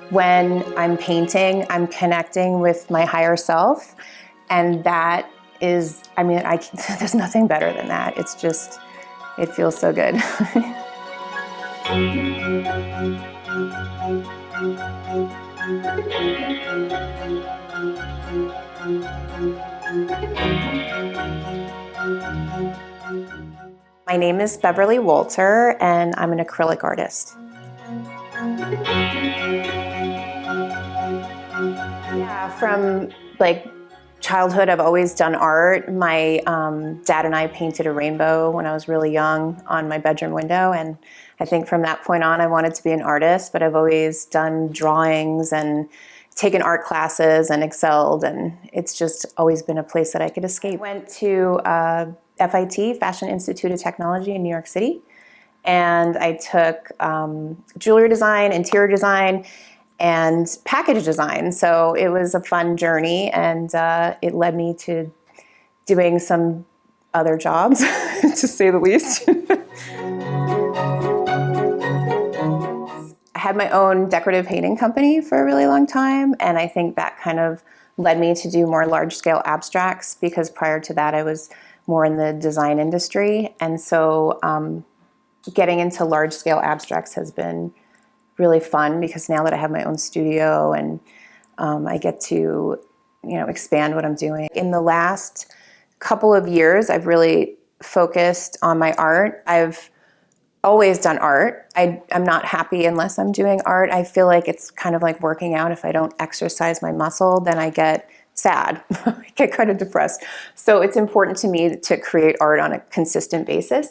When I'm painting, I'm connecting with my higher self, and that is, there's nothing better than that. It's just, it feels so good. My name is Beverley Wolter, and I'm an acrylic artist. Yeah, from childhood, I've always done art. My dad and I painted a rainbow when I was really young on my bedroom window, and I think from that point on I wanted to be an artist, but I've always done drawings and taken art classes and excelled, and it's just always been a place that I could escape. I went to FIT, Fashion Institute of Technology in New York City, and I took jewelry design, interior design, and package design. So it was a fun journey, and it led me to doing some other jobs, to say the least. I had my own decorative painting company for a really long time, and I think that kind of led me to do more large-scale abstracts, because prior to that I was more in the design industry. And so getting into large-scale abstracts has been really fun, because now that I have my own studio and I get to, expand what I'm doing. In the last couple of years, I've really focused on my art. I've always done art. I'm not happy unless I'm doing art. I feel like it's kind of like working out. If I don't exercise my muscle, then I get sad. I get kind of depressed. So it's important to me to create art on a consistent basis.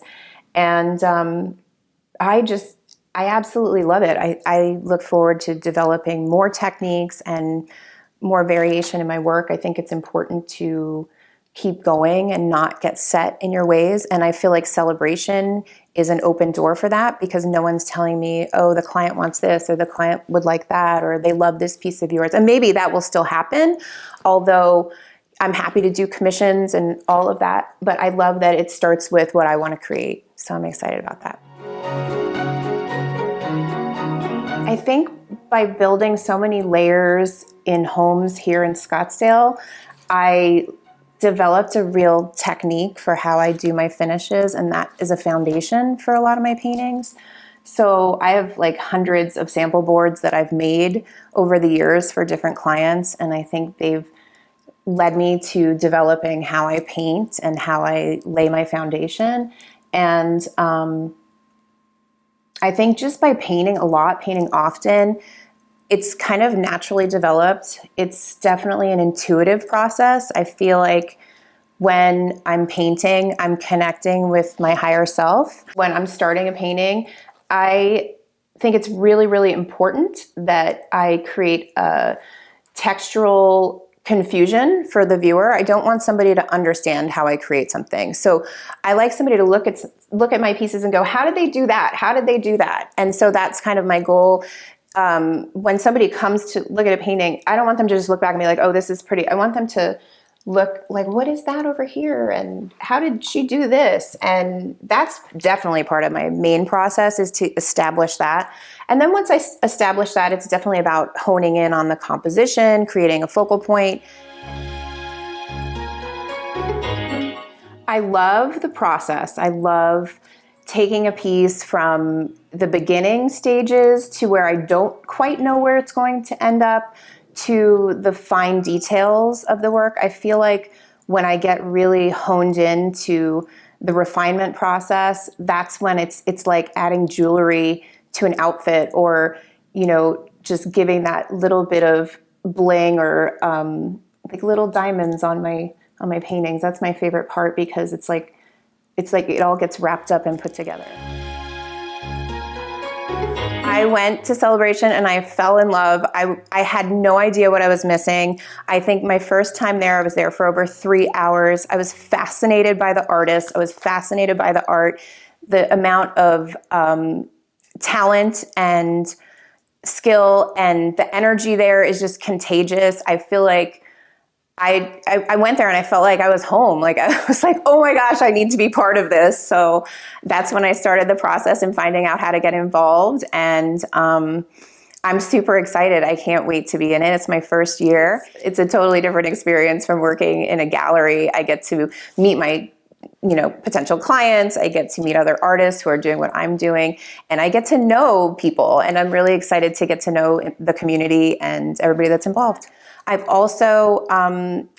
And I absolutely love it. I look forward to developing more techniques and more variation in my work. I think it's important to keep going and not get set in your ways. And I feel like celebration is an open door for that, because no one's telling me, oh, the client wants this, or the client would like that, or they love this piece of yours. And maybe that will still happen, although I'm happy to do commissions and all of that. But I love that it starts with what I want to create. So I'm excited about that. I think by building so many layers in homes here in Scottsdale, I developed a real technique for how I do my finishes, and that is a foundation for a lot of my paintings. So I have hundreds of sample boards that I've made over the years for different clients, and I think they've led me to developing how I paint and how I lay my foundation. And I think just by painting a lot, painting often, it's kind of naturally developed. It's definitely an intuitive process. I feel like when I'm painting, I'm connecting with my higher self. When I'm starting a painting, I think it's really, really important that I create a textural confusion for the viewer. I don't want somebody to understand how I create something. So I like somebody to look at my pieces and go, how did they do that? How did they do that? And so that's kind of my goal. When somebody comes to look at a painting, I don't want them to just look back and be like, oh, this is pretty. I want them to look like, what is that over here? And how did she do this? And that's definitely part of my main process, is to establish that. And then once I establish that, it's definitely about honing in on the composition, creating a focal point. I love the process. I love taking a piece from the beginning stages to where I don't quite know where it's going to end up, to the fine details of the work. I feel like when I get really honed into the refinement process, that's when it's like adding jewelry to an outfit, or just giving that little bit of bling, or little diamonds on my paintings. That's my favorite part, because it's like it all gets wrapped up and put together. I went to Celebration and I fell in love. I had no idea what I was missing. I think my first time there, I was there for over 3 hours. I was fascinated by the artists. I was fascinated by the art. The amount of talent and skill and the energy there is just contagious. I feel like I went there and I felt like I was home. Like I was like, oh my gosh, I need to be part of this. So that's when I started the process and finding out how to get involved. And I'm super excited. I can't wait to be in it. It's my first year. It's a totally different experience from working in a gallery. I get to meet my potential clients. I get to meet other artists who are doing what I'm doing, and I get to know people, and I'm really excited to get to know the community and everybody that's involved. I've also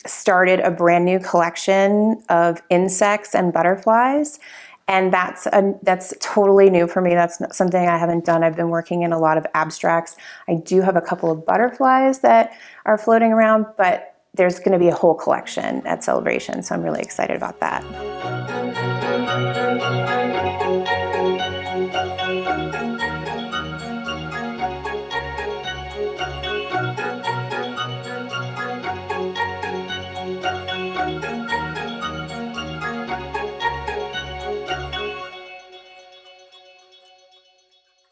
started a brand new collection of insects and butterflies, and that's totally new for me. That's something I haven't done. I've been working in a lot of abstracts. I do have a couple of butterflies that are floating around, but there's going to be a whole collection at Celebration, so I'm really excited about that.